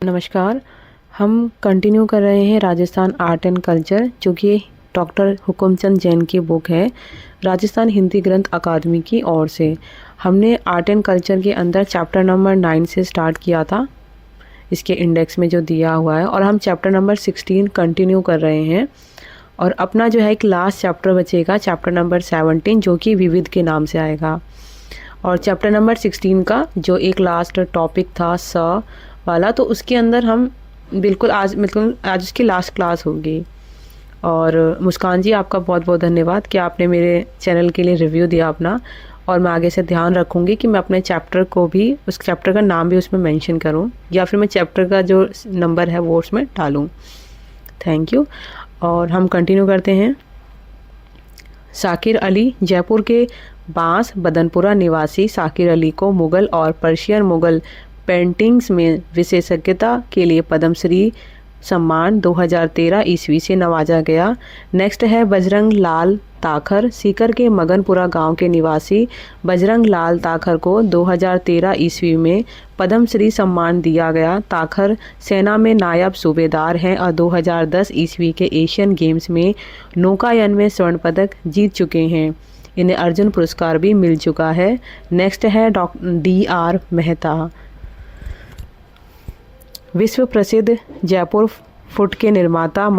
नमस्कार। हम कंटिन्यू कर रहे हैं राजस्थान आर्ट एंड कल्चर, जो कि डॉक्टर हुकुमचंद जैन की बुक है, राजस्थान हिंदी ग्रंथ अकादमी की ओर से। हमने आर्ट एंड कल्चर के अंदर चैप्टर नंबर 9 से स्टार्ट किया था, इसके इंडेक्स में जो दिया हुआ है, और हम चैप्टर नंबर 16 कंटिन्यू कर रहे हैं। और अपना जो है एक लास्ट चैप्टर बचेगा, चैप्टर नंबर 17, जो कि विविध के नाम से आएगा। और चैप्टर नंबर 16 का जो एक लास्ट टॉपिक था स वाला, तो उसके अंदर हम बिल्कुल आज उसकी लास्ट क्लास होगी। और मुस्कान जी, आपका बहुत बहुत धन्यवाद कि आपने मेरे चैनल के लिए रिव्यू दिया अपना। और मैं आगे से ध्यान रखूँगी कि मैं अपने चैप्टर को भी, उस चैप्टर का नाम भी उसमें मेंशन करूँ, या फिर मैं चैप्टर का जो नंबर है वो उसमें डालूँ। Thank you. और हम कंटिन्यू करते हैं। साकिर अली। जयपुर के बांस बदनपुरा निवासी साकिर अली को मुग़ल और पर्शियन मुग़ल पेंटिंग्स में विशेषज्ञता के लिए पद्मश्री सम्मान 2013 ईस्वी से नवाजा गया। नेक्स्ट है बजरंग लाल ताखर। सीकर के मगनपुरा गांव के निवासी बजरंग लाल ताखर को 2013 ईस्वी में पद्मश्री सम्मान दिया गया। ताखर सेना में नायब सूबेदार हैं और 2010 ईस्वी के एशियन गेम्स में नौकायन में स्वर्ण पदक जीत चुके हैं। इन्हें अर्जुन पुरस्कार भी मिल चुका है। नेक्स्ट है DR मेहता। विश्व प्रसिद्ध जयपुर फुट के निर्माता,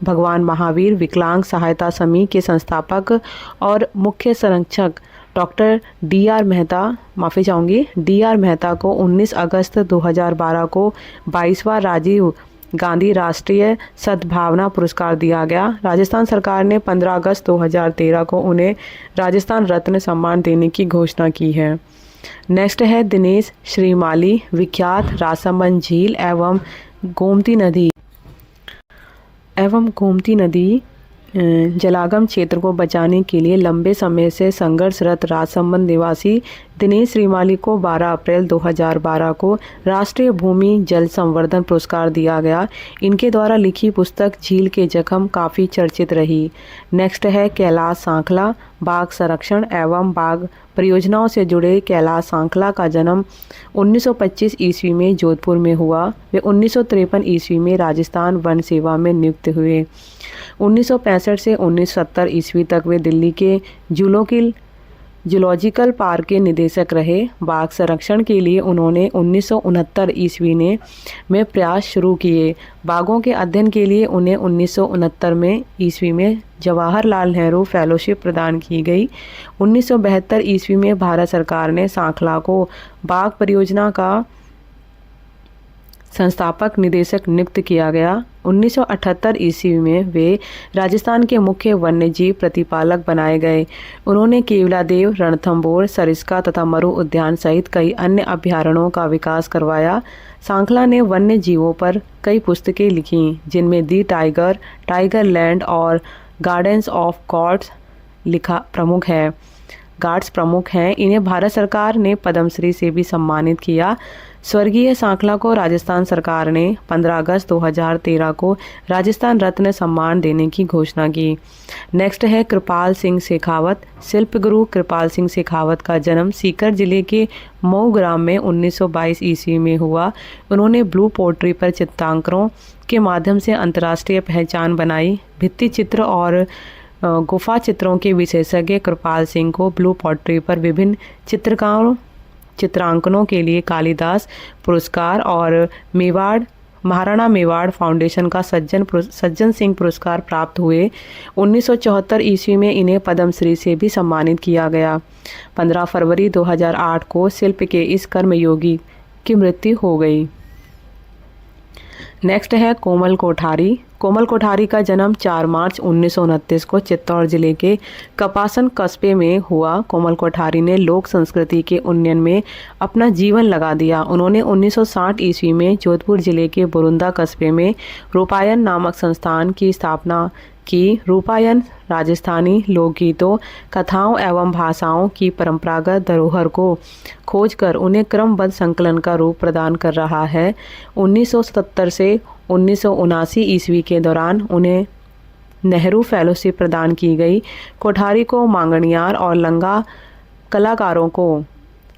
भगवान महावीर विकलांग सहायता समिति के संस्थापक और मुख्य संरक्षक डॉक्टर DR मेहता को 19 अगस्त 2012 को 22वां राजीव गांधी राष्ट्रीय सद्भावना पुरस्कार दिया गया। राजस्थान सरकार ने 15 अगस्त 2013 को उन्हें राजस्थान रत्न सम्मान देने की घोषणा की है। नेक्स्ट है दिनेश श्रीमाली। विख्यात राजसमंद झील एवं गोमती नदी जलागम क्षेत्र को बचाने के लिए लंबे समय से संघर्षरत राजसमंद निवासी दिनेश श्रीमाली को 12 अप्रैल 2012 को राष्ट्रीय भूमि जल संवर्धन पुरस्कार दिया गया। इनके द्वारा लिखी पुस्तक झील के जख्म काफ़ी चर्चित रही। नेक्स्ट है कैलाश सांखला। बाघ संरक्षण एवं बाघ परियोजनाओं से जुड़े कैलाश सांखला का जन्म 1925 ईस्वी में जोधपुर में हुआ। वे 1953 ईस्वी में राजस्थान वन सेवा में नियुक्त हुए। 1965 से 1970 ईस्वी तक वे दिल्ली के जूलॉजिकल पार्क के निदेशक रहे। बाघ संरक्षण के लिए उन्होंने 1969 ईस्वी में प्रयास शुरू किए। बाघों के अध्ययन के लिए उन्हें 1969 ईस्वी में जवाहरलाल नेहरू फेलोशिप प्रदान की गई। 1972 ईस्वी में भारत सरकार ने सांखला को बाघ परियोजना का संस्थापक निदेशक नियुक्त किया गया। 1978 ईस्वी में वे राजस्थान के मुख्य वन्यजीव प्रतिपालक बनाए गए। उन्होंने केवलादेव, रणथंभौर, सरिस्का तथा मरु उद्यान सहित कई अन्य अभ्यारण्यों का विकास करवाया। सांखला ने वन्य जीवों पर कई पुस्तकें लिखीं, जिनमें दी टाइगर, टाइगर लैंड और गार्डन्स ऑफ गॉड्स प्रमुख हैं। इन्हें भारत सरकार ने पद्मश्री से भी सम्मानित किया। स्वर्गीय सांखला को राजस्थान सरकार ने 15 अगस्त 2013 को राजस्थान रत्न सम्मान देने की घोषणा की। नेक्स्ट है कृपाल सिंह शेखावत। शिल्प गुरु कृपाल सिंह शेखावत का जन्म सीकर जिले के मऊ ग्राम में 1922 ईस्वी में हुआ। उन्होंने ब्लू पोट्री पर चित्रांकनों के माध्यम से अंतर्राष्ट्रीय पहचान बनाई। भित्ति चित्र और गुफा चित्रों के विशेषज्ञ कृपाल सिंह को ब्लू पोट्री पर विभिन्न चित्रांकनों के लिए कालिदास पुरस्कार और महाराणा मेवाड़ फाउंडेशन का सज्जन सिंह पुरस्कार प्राप्त हुए। 1974 ईस्वी में इन्हें पद्मश्री से भी सम्मानित किया गया। 15 फरवरी 2008 को शिल्प के इस कर्मयोगी की मृत्यु हो गई। नेक्स्ट है कोमल कोठारी। कोमल कोठारी का जन्म 4 मार्च 1929 को चित्तौड़ जिले के कपासन कस्बे में हुआ। कोमल कोठारी ने लोक संस्कृति के उन्नयन में अपना जीवन लगा दिया। उन्होंने 1960 ईस्वी में जोधपुर जिले के बुरुंदा कस्बे में रूपायन नामक संस्थान की स्थापना की। रूपायन राजस्थानी लोकगीतों, कथाओं एवं भाषाओं की परंपरागत धरोहर को खोजकर उन्हें क्रमबद्ध संकलन का रूप प्रदान कर रहा है। 1977 से 1979 ईस्वी के दौरान उन्हें नेहरू फेलोशिप प्रदान की गई। कोठारी को मांगणियार और लंगा कलाकारों को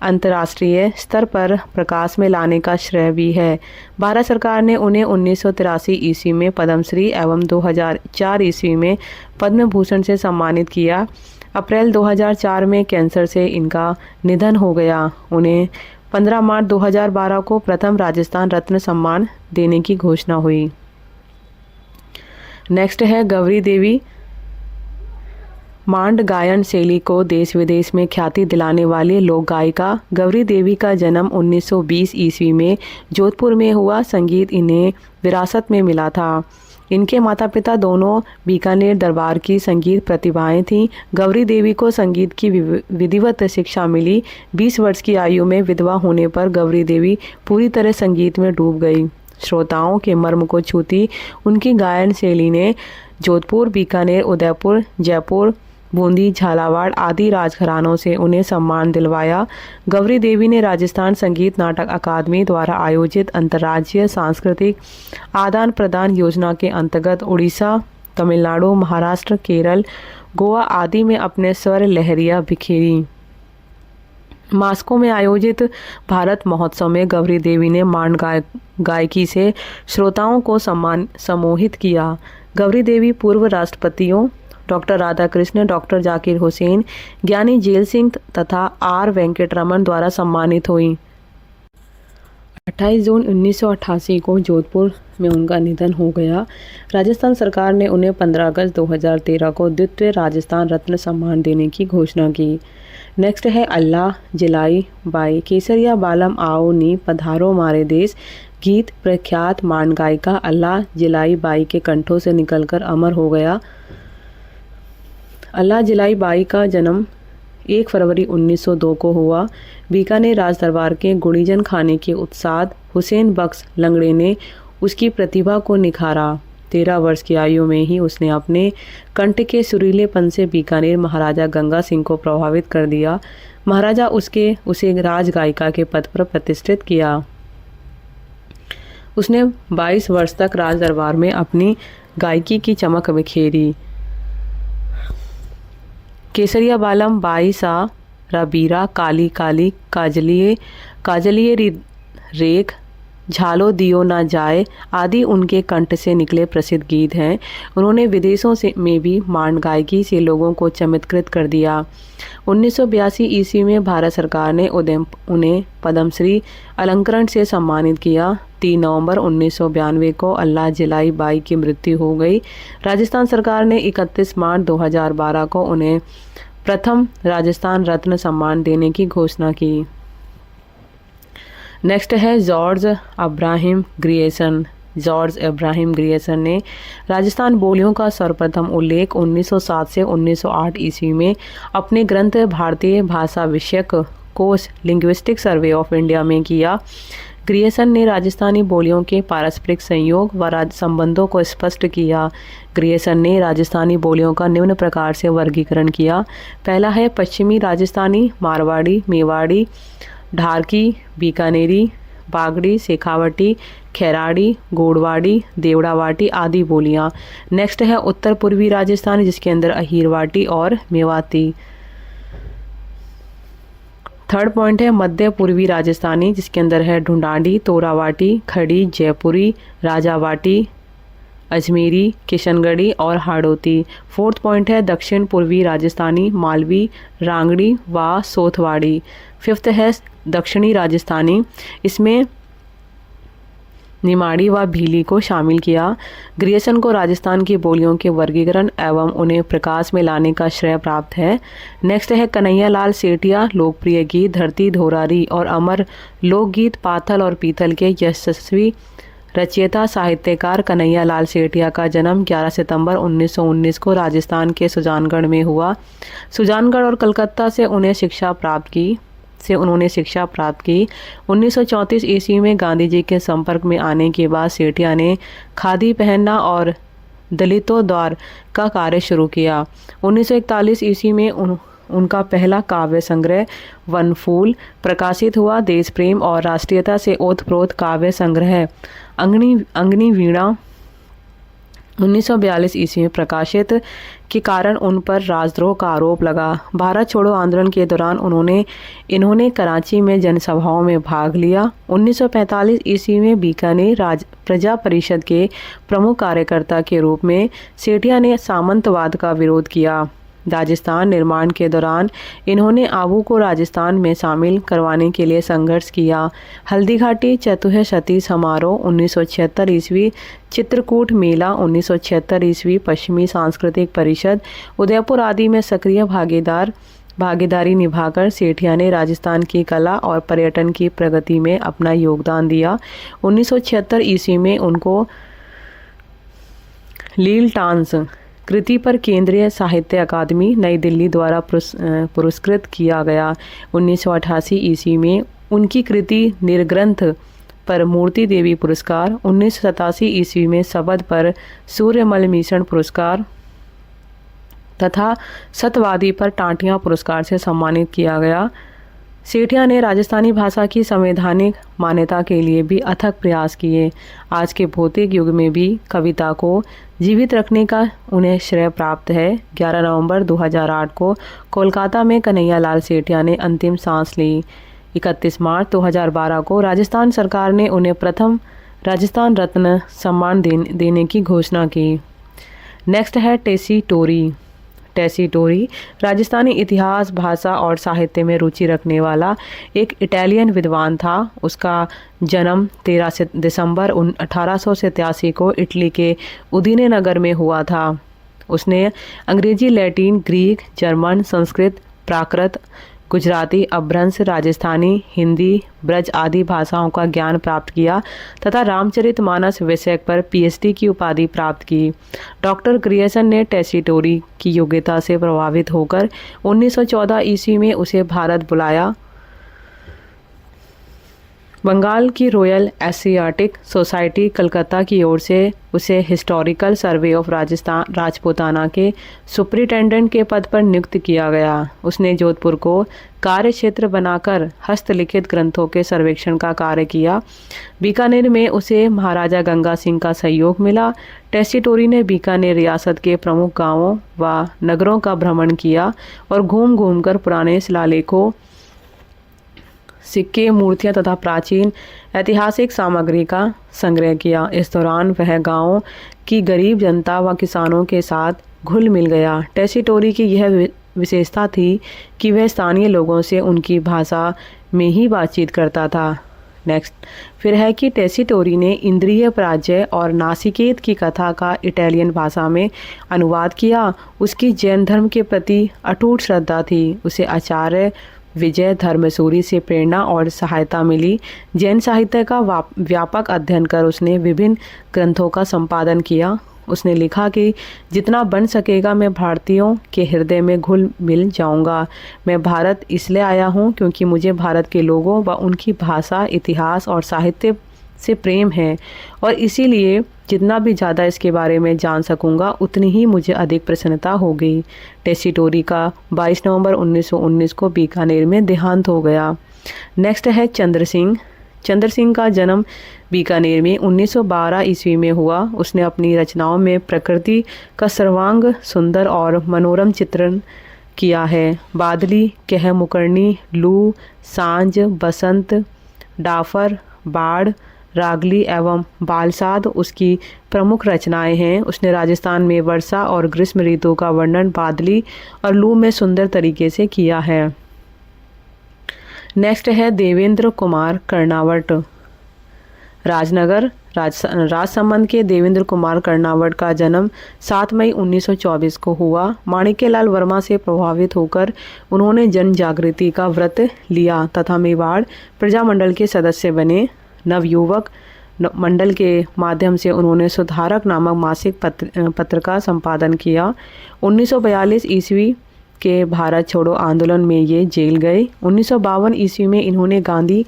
अंतर्राष्ट्रीय स्तर पर प्रकाश में लाने का श्रेय भी है। भारत सरकार ने उन्हें 1983 ईस्वी में पद्मश्री एवं 2004 ईस्वी में पद्म भूषण से सम्मानित किया। अप्रैल 2004 में कैंसर से इनका निधन हो गया। उन्हें 15 मार्च 2012 को प्रथम राजस्थान रत्न सम्मान देने की घोषणा हुई। नेक्स्ट है गौरी देवी। मांड गायन शैली को देश विदेश में ख्याति दिलाने वाली लोक गायिका गौरी देवी का जन्म 1920 ईस्वी में जोधपुर में हुआ। संगीत इन्हें विरासत में मिला था। इनके माता पिता दोनों बीकानेर दरबार की संगीत प्रतिभाएं थीं। गौरी देवी को संगीत की विधिवत शिक्षा मिली। 20 वर्ष की आयु में विधवा होने पर गौरी देवी पूरी तरह संगीत में डूब गई। श्रोताओं के मर्म को छूती उनकी गायन शैली ने जोधपुर, बीकानेर, उदयपुर, जयपुर, बूंदी, झालावाड़ आदि राजघरानों से उन्हें सम्मान दिलवाया। गौरी देवी ने राजस्थान संगीत नाटक अकादमी द्वारा आयोजित अंतर्राज्यीय सांस्कृतिक आदान प्रदान योजना के अंतर्गत उड़ीसा, तमिलनाडु, महाराष्ट्र, केरल, गोवा आदि में अपने स्वर लहरियां बिखेरी। मास्को में आयोजित भारत महोत्सव में गौरी देवी ने मांड गायकी से श्रोताओं को सम्मोहित किया। गौरी देवी पूर्व राष्ट्रपतियों डॉक्टर राधाकृष्ण, डॉक्टर जाकिर हुसैन, ज्ञानी जेल सिंह तथा आर वेंकटरमन द्वारा सम्मानित हुई। 28 जून 1988 को जोधपुर में उनका निधन हो गया। राजस्थान सरकार ने उन्हें 15 अगस्त 2013 को द्वितीय राजस्थान रत्न सम्मान देने की घोषणा की। नेक्स्ट है अल्लाह जिलाई बाई। केसरिया बालम आओ नी पधारो मारे देश गीत प्रख्यात मांड गायिका अल्लाह जिलाई बाई के कंठों से निकलकर अमर हो गया। अल्लाह जिलाई बाई का जन्म 1 फरवरी 1902 को हुआ। बीकानेर राज दरबार के गुड़ीजन खाने के उत्साद हुसैन बख्श लंगड़े ने उसकी प्रतिभा को निखारा। 13 वर्ष की आयु में ही उसने अपने कंठ के सुरीलेपन से बीकानेर महाराजा गंगा सिंह को प्रभावित कर दिया। महाराजा उसे राज गायिका के पद पर प्रतिष्ठित किया। उसने 22 वर्ष तक राज दरबार में अपनी गायकी की चमक बिखेरी। केसरिया बालम बाई सा रबीरा काली काली काजलिए रेख झालो दियो ना जाए आदि उनके कंठ से निकले प्रसिद्ध गीत हैं। उन्होंने विदेशों में भी मांड गायकी से लोगों को चमत्कृत कर दिया। 1982 ईस्वी में भारत सरकार ने उन्हें पद्मश्री अलंकरण से सम्मानित किया। 3 नवंबर 1992 को अल्लाह जिलाई बाई की मृत्यु हो गई। राजस्थान सरकार ने 31 मार्च 2012 को उन्हें प्रथम राजस्थान रत्न सम्मान देने की घोषणा की। नेक्स्ट है जॉर्ज अब्राहम ग्रियसन। जॉर्ज अब्राहम ग्रियसन ने राजस्थान बोलियों का सर्वप्रथम उल्लेख 1907 से 1908 ईस्वी में अपने ग्रंथ भारतीय भाषा विषयक कोश लिंग्विस्टिक सर्वे ऑफ इंडिया में किया। ग्रियसन ने राजस्थानी बोलियों के पारस्परिक संयोग व संबंधों को स्पष्ट किया। ग्रियसन ने राजस्थानी बोलियों का निम्न प्रकार से वर्गीकरण किया। पहला है पश्चिमी राजस्थानी, मारवाड़ी, मेवाड़ी, ढारकी, बीकानेरी, बागड़ी, शेखावटी, खैराड़ी, गोड़वाड़ी, देवड़ावाटी आदि बोलियां। नेक्स्ट है उत्तर पूर्वी राजस्थान जिसके अंदर अहीरवाटी और मेवाती। थर्ड पॉइंट है मध्य पूर्वी राजस्थानी जिसके अंदर है ढूंढाड़ी, तोरावाटी, खड़ी, जयपुरी, राजावाटी, अजमेरी, किशनगढ़ी और हाड़ौती। फोर्थ पॉइंट है दक्षिण पूर्वी राजस्थानी, मालवी, रांगड़ी व सोथवाड़ी। फिफ्थ है दक्षिणी राजस्थानी, इसमें निमाड़ी व भीली को शामिल किया। ग्रियसन को राजस्थान की बोलियों के वर्गीकरण एवं उन्हें प्रकाश में लाने का श्रेय प्राप्त है। नेक्स्ट है कन्हैया लाल सेठिया। लोकप्रिय गीत धरती धोरारी और अमर लोकगीत पाथल और पीतल के यशस्वी रचयिता साहित्यकार कन्हैया लाल सेठिया का जन्म 11 सितंबर 1919 को राजस्थान के सुजानगढ़ में हुआ। सुजानगढ़ और कलकत्ता से उन्होंने शिक्षा प्राप्त की। 1934 ईस्वी में गांधी जी के संपर्क में आने के बाद सेठिया ने खादी पहनना और दलितों द्वार का कार्य शुरू किया। 1941 ईस्वी में उनका पहला काव्य संग्रह वनफूल प्रकाशित हुआ। देश प्रेम और राष्ट्रीयता से ओतप्रोत काव्य संग्रह अंगनी वीणा 1942 ईस्वी में प्रकाशित के कारण उन पर राजद्रोह का आरोप लगा। भारत छोड़ो आंदोलन के दौरान इन्होंने कराची में जनसभाओं में भाग लिया। 1945 ईस्वी में बीकानेर प्रजा परिषद के प्रमुख कार्यकर्ता के रूप में सेठिया ने सामंतवाद का विरोध किया। राजस्थान निर्माण के दौरान इन्होंने आबू को राजस्थान में शामिल करवाने के लिए संघर्ष किया। हल्दीघाटी चतुःशती समारोह 1976 ईस्वी, चित्रकूट मेला 1976 ईस्वी, पश्चिमी सांस्कृतिक परिषद उदयपुर आदि में सक्रिय भागीदारी निभाकर सेठिया ने राजस्थान की कला और पर्यटन की प्रगति में अपना योगदान दिया। 1976 ईस्वी में उनको लील टांस कृति पर केंद्रीय साहित्य अकादमी नई दिल्ली द्वारा पुरस्कृत किया गया। 1988 ईस्वी में उनकी कृति निर्ग्रंथ पर मूर्ति देवी पुरस्कार, 1987 ईस्वी में शबद पर सूर्यमल मिशन पुरस्कार तथा सतवादी पर टांटिया पुरस्कार से सम्मानित किया गया। सेठिया ने राजस्थानी भाषा की संवैधानिक मान्यता के लिए भी अथक प्रयास किए। आज के भौतिक युग में भी कविता को जीवित रखने का उन्हें श्रेय प्राप्त है। 11 नवंबर 2008 को कोलकाता में कन्हैया लाल सेठिया ने अंतिम सांस ली। 31 मार्च 2012 को राजस्थान सरकार ने उन्हें प्रथम राजस्थान रत्न सम्मान देने की घोषणा की। नेक्स्ट है टेसी टोरी राजस्थानी इतिहास, भाषा और साहित्य में रुचि रखने वाला एक इटालियन विद्वान था। उसका जन्म 13 दिसंबर 1887 को इटली के उदीने नगर में हुआ था। उसने अंग्रेजी, लैटिन, ग्रीक, जर्मन, संस्कृत, प्राकृत, गुजराती, अपभ्रंश, राजस्थानी, हिंदी, ब्रज आदि भाषाओं का ज्ञान प्राप्त किया तथा रामचरितमानस विषय पर पीएचडी की उपाधि प्राप्त की। डॉक्टर ग्रियर्सन ने टेसी टोरी की योग्यता से प्रभावित होकर 1914 ईस्वी में उसे भारत बुलाया। बंगाल की रॉयल एशियाटिक सोसाइटी कलकत्ता की ओर से उसे हिस्टोरिकल सर्वे ऑफ राजपूताना के सुपरिटेंडेंट के पद पर नियुक्त किया गया। उसने जोधपुर को कार्य क्षेत्र बनाकर हस्तलिखित ग्रंथों के सर्वेक्षण का कार्य किया। बीकानेर में उसे महाराजा गंगा सिंह का सहयोग मिला। टेसी टोरी ने बीकानेर रियासत के प्रमुख गांवों व नगरों का भ्रमण किया और घूम घूम कर पुराने शिलालेखों, सिक्के, मूर्तियां तथा प्राचीन ऐतिहासिक सामग्री का संग्रह किया। इस दौरान वह गांवों की गरीब जनता व किसानों के साथ घुल मिल गया। टेसी टोरी की यह विशेषता थी कि वह स्थानीय लोगों से उनकी भाषा में ही बातचीत करता था। नेक्स्ट फिर है कि टेसी टोरी ने इंद्रिय पराजय और नासिकेत की कथा का इटालियन भाषा में अनुवाद किया। उसकी जैन धर्म के प्रति अटूट श्रद्धा थी। उसे आचार्य विजय धर्मसूरी से प्रेरणा और सहायता मिली। जैन साहित्य का व्यापक अध्ययन कर उसने विभिन्न ग्रंथों का संपादन किया। उसने लिखा कि जितना बन सकेगा मैं भारतीयों के हृदय में घुल मिल जाऊंगा। मैं भारत इसलिए आया हूं क्योंकि मुझे भारत के लोगों व उनकी भाषा, इतिहास और साहित्य से प्रेम है और इसीलिए जितना भी ज़्यादा इसके बारे में जान सकूंगा उतनी ही मुझे अधिक प्रसन्नता होगी। टेसी टोरी का 22 नवंबर 1919 को बीकानेर में देहांत हो गया। नेक्स्ट है चंद्र सिंह का जन्म बीकानेर में 1912 ईस्वी में हुआ। उसने अपनी रचनाओं में प्रकृति का सर्वांग सुंदर और मनोरम चित्रण किया है। बादली, कह मुकरनी, लू, सांझ, बसंत, डाफर, बाढ़, रागली एवं बालसाद उसकी प्रमुख रचनाएं हैं। उसने राजस्थान में वर्षा और ग्रीष्म ऋतु का वर्णन बादली और लू में सुंदर तरीके से किया है। नेक्स्ट है देवेंद्र कुमार कर्नावट। राजनगर राजसमंद के देवेंद्र कुमार कर्नावट का जन्म 7 मई 1924 को हुआ। माणिक्यलाल वर्मा से प्रभावित होकर उन्होंने जन जागृति का व्रत लिया तथा मेवाड़ प्रजामंडल के सदस्य बने। नवयुवक मंडल के माध्यम से उन्होंने सुधारक नामक मासिक पत्र का संपादन किया। 1942 ईस्वी के भारत छोड़ो आंदोलन में ये जेल गए। 1952 ईस्वी में इन्होंने गांधी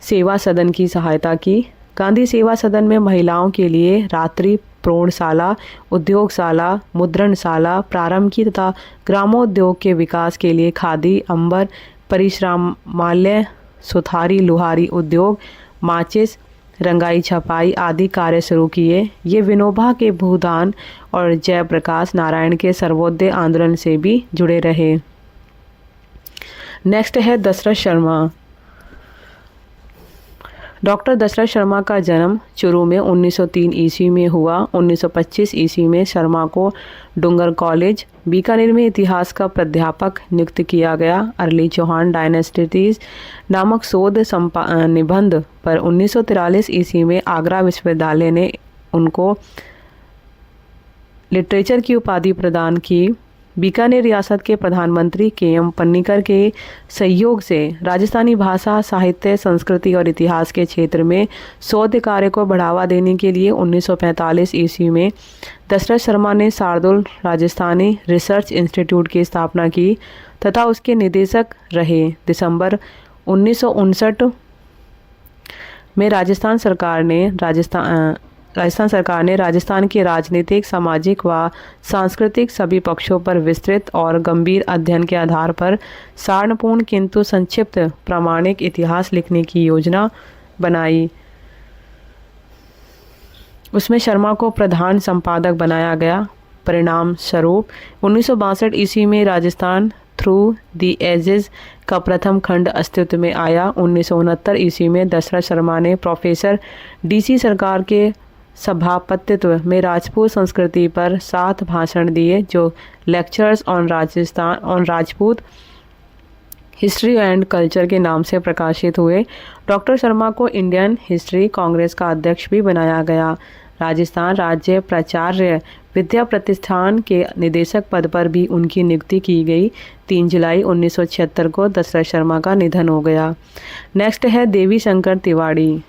सेवा सदन की सहायता की। गांधी सेवा सदन में महिलाओं के लिए रात्रि प्रौढ़शाला, उद्योगशाला, मुद्रणशाला प्रारंभ की तथा ग्रामोद्योग के विकास के लिए खादी, अंबर, परिश्रमालय, सुथारी, लुहारी उद्योग, माचिस, रंगाई छपाई आदि कार्य शुरू किए। ये विनोबा के भूदान और जयप्रकाश नारायण के सर्वोदय आंदोलन से भी जुड़े रहे। नेक्स्ट है दशरथ शर्मा। डॉक्टर दशरथ शर्मा का जन्म चुरू में 1903 ईस्वी में हुआ। 1925 ईस्वी में शर्मा को डूंगर कॉलेज बीकानेर में इतिहास का प्राध्यापक नियुक्त किया गया। अर्ली चौहान डायनेस्टीज नामक शोध निबंध पर 1943 ईस्वी में आगरा विश्वविद्यालय ने उनको लिटरेचर की उपाधि प्रदान की। बीकानेर रियासत के प्रधानमंत्री के.एम. पन्नीकर के सहयोग से राजस्थानी भाषा, साहित्य, संस्कृति और इतिहास के क्षेत्र में शोध कार्य को बढ़ावा देने के लिए 1945 ईस्वी में दशरथ शर्मा ने शार्दुल राजस्थानी रिसर्च इंस्टीट्यूट की स्थापना की तथा उसके निदेशक रहे। दिसंबर 1959 में राजस्थान सरकार ने राजस्थान के राजनीतिक, सामाजिक व सांस्कृतिक सभी पक्षों पर विस्तृत और गंभीर अध्ययन के आधार पर सारपूर्ण किंतु संक्षिप्त प्रामाणिक इतिहास लिखने की योजना बनाई। उसमें शर्मा को प्रधान संपादक बनाया गया। परिणाम स्वरूप 1962 ईस्वी में राजस्थान थ्रू द एजेस का प्रथम खंड अस्तित्व में आया। 1969 ईस्वी में दशरथ शर्मा ने प्रोफेसर डी.सी. सरकार के सभापतित्व में राजपूत संस्कृति पर 7 भाषण दिए, जो lectures on Rajput history and culture के नाम से प्रकाशित हुए। डॉक्टर शर्मा को इंडियन हिस्ट्री कांग्रेस का अध्यक्ष भी बनाया गया। राजस्थान राज्य प्राचार्य विद्या प्रतिष्ठान के निदेशक पद पर भी उनकी नियुक्ति की गई। 3 जुलाई 1976 को दशरथ शर्मा का निधन हो गया। नेक्स्ट है देवी शंकर तिवाड़ी।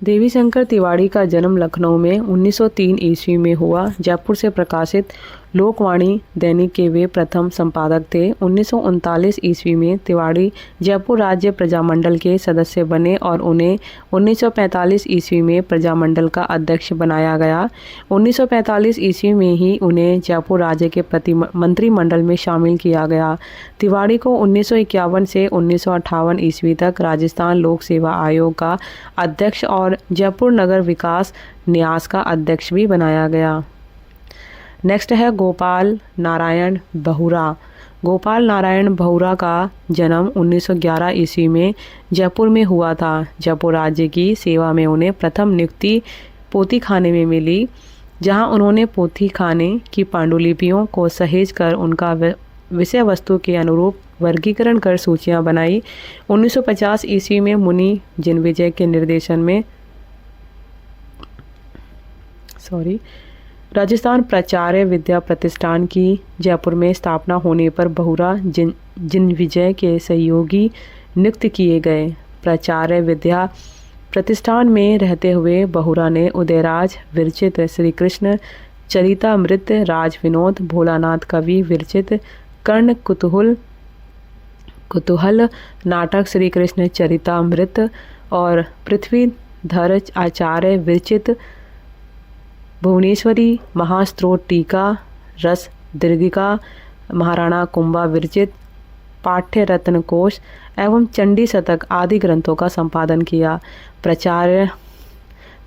देवी शंकर तिवाड़ी का जन्म लखनऊ में 1903 ईस्वी में हुआ। जयपुर से प्रकाशित लोकवाणी दैनिक के वे प्रथम संपादक थे। 1939 ईस्वी में तिवाड़ी जयपुर राज्य प्रजामंडल के सदस्य बने और उन्हें 1945 ईस्वी में प्रजामंडल का अध्यक्ष बनाया गया। 1945 ईस्वी में ही उन्हें जयपुर राज्य के मंत्रिमंडल में शामिल किया गया। तिवाड़ी को 1951 से 1958 ईस्वी तक राजस्थान लोक सेवा आयोग का अध्यक्ष और जयपुर नगर विकास न्यास का अध्यक्ष भी बनाया गया। नेक्स्ट है गोपाल नारायण बहुरा। गोपाल नारायण बहुरा का जन्म 1911 ईस्वी में जयपुर में हुआ था। जयपुर राज्य की सेवा में उन्हें प्रथम नियुक्ति पोथी खाने में मिली, जहां उन्होंने पोथी खाने की पांडुलिपियों को सहेज कर उनका विषय वस्तु के अनुरूप वर्गीकरण कर सूचियां बनाई। 1950 ईस्वी में मुनि जिनविजय के निर्देशन में राजस्थान प्राचार्य विद्या प्रतिष्ठान की जयपुर में स्थापना होने पर बहुरा जिनविजय के सहयोगी नियुक्त किए गए। प्राचार्य विद्या प्रतिष्ठान में रहते हुए बहुरा ने उदयराज विरचित श्री कृष्ण चरितामृत, राज विनोद, भोलानाथ कवि विरचित कर्ण कुतूहल नाटक श्री कृष्ण चरितामृत और पृथ्वीधर आचार्य विरचित भुवनेश्वरी महास्त्रोत टीका, रस दीर्घिका, महाराणा कुंभा विरचित पाठ्य रत्न कोश एवं चंडी शतक आदि ग्रंथों का संपादन किया।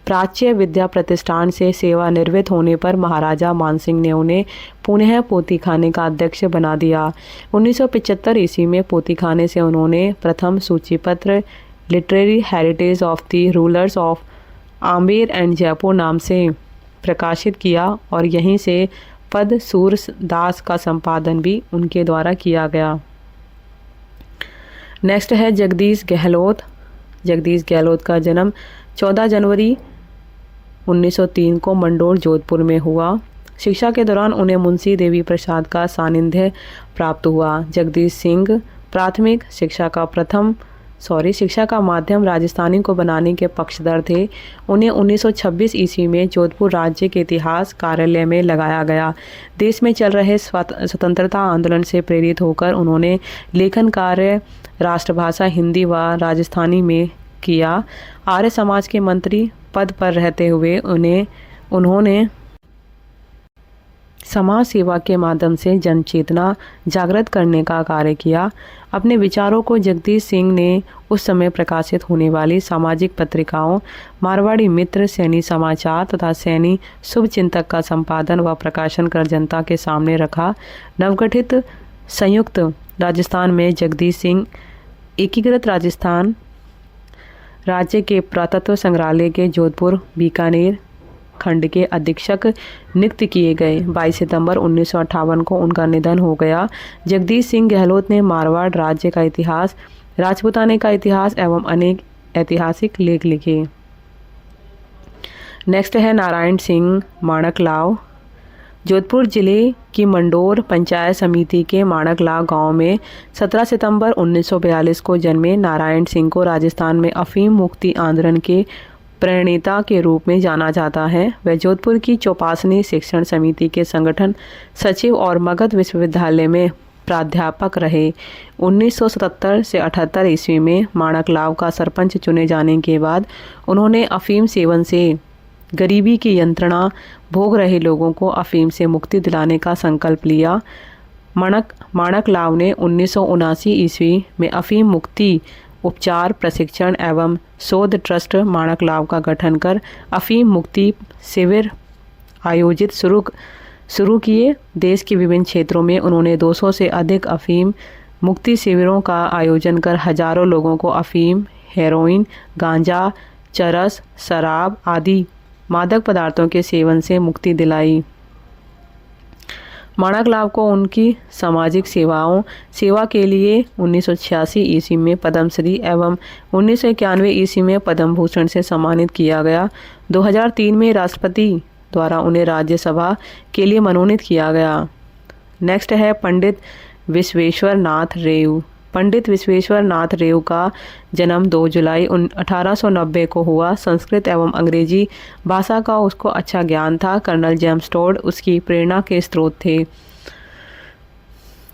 प्राच्य विद्या प्रतिष्ठान से सेवानिवृत्त होने पर महाराजा मानसिंह ने उन्हें पुनः पोथीखाने का अध्यक्ष बना दिया। 1975 ईस्वी में पोथीखाने से उन्होंने प्रथम सूचीपत्र literary heritage of the rulers of Amer and Jaipur नाम से प्रकाशित किया और यहीं से पद सूरदास का संपादन भी उनके द्वारा किया गया। नेक्स्ट है जगदीश गहलोत। जगदीश गहलोत का जन्म 14 जनवरी 1903 को मंडोर जोधपुर में हुआ। शिक्षा के दौरान उन्हें मुंशी देवी प्रसाद का सानिध्य प्राप्त हुआ। जगदीश सिंह प्राथमिक शिक्षा का माध्यम राजस्थानी को बनाने के पक्षधर थे। उन्हें 1926 ईस्वी में जोधपुर राज्य के इतिहास कार्यालय में लगाया गया। देश में चल रहे स्वतंत्रता आंदोलन से प्रेरित होकर उन्होंने लेखन कार्य राष्ट्रभाषा हिंदी व राजस्थानी में किया। आर्य समाज के मंत्री पद पर रहते हुए उन्होंने समाज सेवा के माध्यम से जन चेतना जागृत करने का कार्य किया। अपने विचारों को जगदीश सिंह ने उस समय प्रकाशित होने वाली सामाजिक पत्रिकाओं मारवाड़ी मित्र, सैनी समाचार तथा सैनी शुभचिंतक का संपादन व प्रकाशन कर जनता के सामने रखा। नवगठित संयुक्त राजस्थान में जगदीश सिंह एकीकृत राजस्थान राज्य के पुरातत्व संग्रहालय के जोधपुर बीकानेर खंड के अधीक्षक नियुक्त किए गए। 22 सितंबर 1958 को उनका निधन हो गया। जगदीश सिंह गहलोत ने मारवाड़ राज्य का इतिहास, राजपूताने का इतिहास एवं अनेक ऐतिहासिक लेख लिखे। नेक्स्ट है नारायण सिंह माणकलाव। जोधपुर जिले की मंडोर पंचायत समिति के माणकलाव गांव में 17 सितंबर 1942 को जन्मे नारायण सिंह को राजस्थान में अफीम मुक्ति आंदोलन के प्रणेता के रूप में जाना जाता है। वह जोधपुर की चौपासनी शिक्षण समिति के संगठन सचिव और मगध विश्वविद्यालय में प्राध्यापक रहे। 1977 से 78 ईस्वी में माणकलाव का सरपंच चुने जाने के बाद उन्होंने अफीम सेवन से गरीबी की यंत्रणा भोग रहे लोगों को अफीम से मुक्ति दिलाने का संकल्प लिया। माणकलाव ने 1979 ईस्वी में अफीम मुक्ति उपचार प्रशिक्षण एवं शोध ट्रस्ट माणकलाव का गठन कर अफीम मुक्ति शिविर आयोजित शुरू किए। देश के विभिन्न क्षेत्रों में उन्होंने 200 से अधिक अफीम मुक्ति शिविरों का आयोजन कर हजारों लोगों को अफीम, हेरोइन, गांजा, चरस, शराब आदि मादक पदार्थों के सेवन से मुक्ति दिलाई। माणकलाव को उनकी सामाजिक सेवा के लिए 1986 ईस्वी में पद्मश्री एवं 1991 ईस्वी में पद्म भूषण से सम्मानित किया गया। 2003 में राष्ट्रपति द्वारा उन्हें राज्यसभा के लिए मनोनीत किया गया। नेक्स्ट है पंडित विश्वेश्वर नाथ रेव। पंडित विश्वेश्वर नाथ रेव का जन्म 2 जुलाई 1890 को हुआ। संस्कृत एवं अंग्रेजी भाषा का उसको अच्छा ज्ञान था। कर्नल जेम्स टोड उसकी प्रेरणा के स्रोत थे।